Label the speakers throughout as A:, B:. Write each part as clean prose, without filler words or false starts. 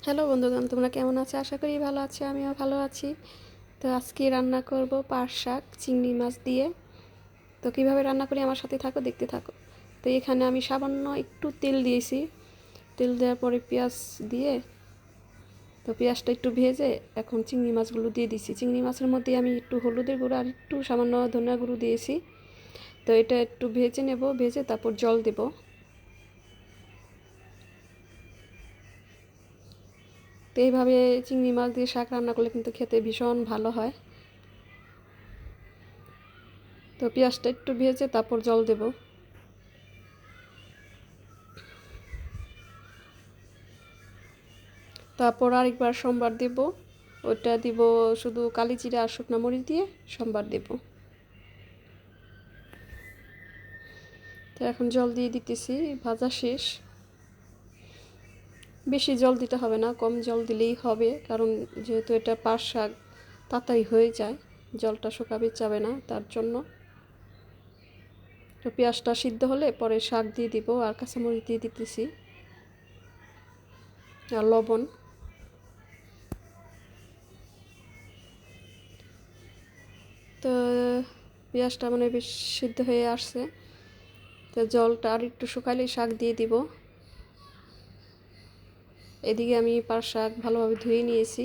A: Hello বন্ধুগণ, তোমরা কেমন আছো? আশা করি ভালো আছো, আমিও ভালো আছি। তো আজকে রান্না করব পাট শাক চিংড়ি মাছ দিয়ে। তো কীভাবে রান্না করি আমার সাথে থাকো, দেখতে থাকো। তো এখানে আমি সামান্য একটু তেল দিয়েছি। তেল দেওয়ার পরে পেঁয়াজ দিয়ে, তো পেঁয়াজটা একটু ভেজে এখন চিংড়ি মাছগুলো দিয়ে দিছি। চিংড়ি মাছের মধ্যে আমি একটু হলুদের গুঁড়ো আর একটু সামান্য ধনিয়া গুঁড়ো দিয়েছি। তো এটা একটু ভেজে নেব, ভেজে তারপর জল দেব। তো এইভাবে চিংড়ি মাছ দিয়ে শাক রান্না করলে কিন্তু খেতে ভীষণ ভালো হয়। তো পেঁয়াজটা একটু ভেজে তারপর জল দেব। তারপর আরেকবার সম্বার দেব। ওটা দিব শুধু কালি জিরা আর শুকনো মরিচ দিয়ে সম্বার দেব। তো এখন জল দিয়ে দিতেছি, ভাজা শেষ। বেশি জল দিতে হবে না, কম জল দিলেই হবে, কারণ যেহেতু এটা পাট শাক তাড়াতাড়ি হয়ে যায়, জলটা শুকাবে যাবে না তার জন্য। তো পেঁয়াজটা সিদ্ধ হলে পরে শাক দিয়ে দিব আর কাঁচামরিচ দিয়ে দিতেছি আর লবণ। তো পেঁয়াজটা মানে বেশ সিদ্ধ হয়ে আসছে। তো জলটা আর একটু শুকালেই শাক দিয়ে দিব। এদিকে আমি পাট শাক ভালোভাবে ধুয়ে নিয়েছি,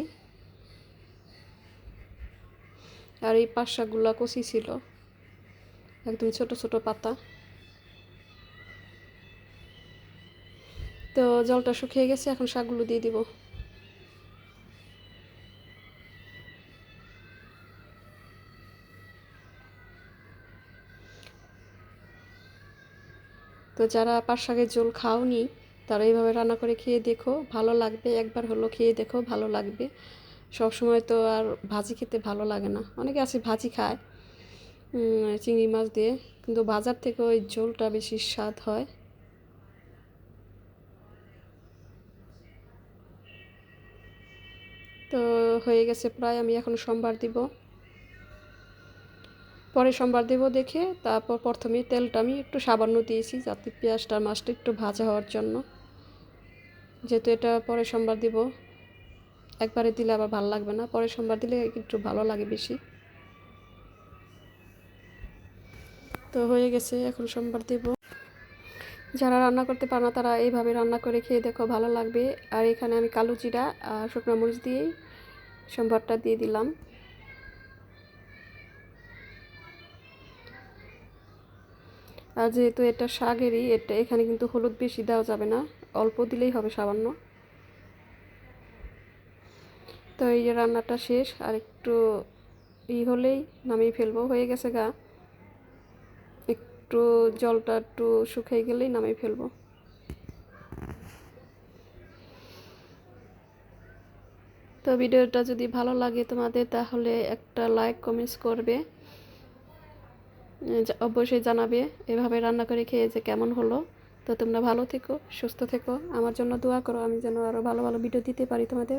A: আর এই পাট শাকগুলো কচি ছিল, একদম ছোট ছোট পাতা। তো জলটা শুকিয়ে গেছে, এখন শাকগুলো দিয়ে দিব। তো যারা পাট শাকের ঝোল খাওনি তারা এইভাবে রান্না করে খেয়ে দেখো, ভালো লাগবে। একবার হলো খেয়ে দেখো, ভালো লাগবে। সব সময় তো আর ভাজি খেতে ভালো লাগে না, অনেকে আছে ভাজি খায় চিংড়ি মাছ দিয়ে, কিন্তু বাজার থেকে ওই ঝোলটা বেশি স্বাদ হয়। তো হয়ে গেছে প্রায়, আমি এখন সম্বার দিব। পরে সম্বার দেব দেখে, তারপর প্রথমে তেলটা আমি একটু সামান্য দিয়েছি যাতে পেঁয়াজটা মাছটা একটু ভাজা হওয়ার জন্য, যেহেতু এটা পরে সম্বার দিব। একবারে দিলে আবার ভালো লাগবে না, পরে সম্বার দিলে একটু ভালো লাগে বেশি। তো হয়ে গেছে, এখন সম্বার দেব। যারা রান্না করতে পারে না তারা এইভাবে রান্না করে খেয়ে দেখো, ভালো লাগবে। আর এখানে আমি কালো জিরা আর শুকনো মরিচ দিয়েই সম্বারটা দিয়ে দিলাম। আর যেহেতু এটা শাকেরই, এটা এখানে কিন্তু হলুদ বেশি দেওয়া যাবে না, অল্প দিলেই হবে, সামান্য। তো এই যে রান্নাটা শেষ, আর একটু হলেই নামিয়ে ফেলবো, হয়ে গেছে গা। একটু জলটা একটু শুকিয়ে গেলেই নামিয়ে ফেলবো। তো ভিডিওটা যদি ভালো লাগে তোমাদের তাহলে একটা লাইক কমেন্টস করবে, অবশ্যই জানাবে এভাবে রান্না করে খেয়ে যে কেমন হলো। তো তোমরা ভালো থেকো, সুস্থ থেকো, আমার জন্য দোয়া করো, আমি যেন আরও ভালো ভালো ভিডিও দিতে পারি তোমাদের।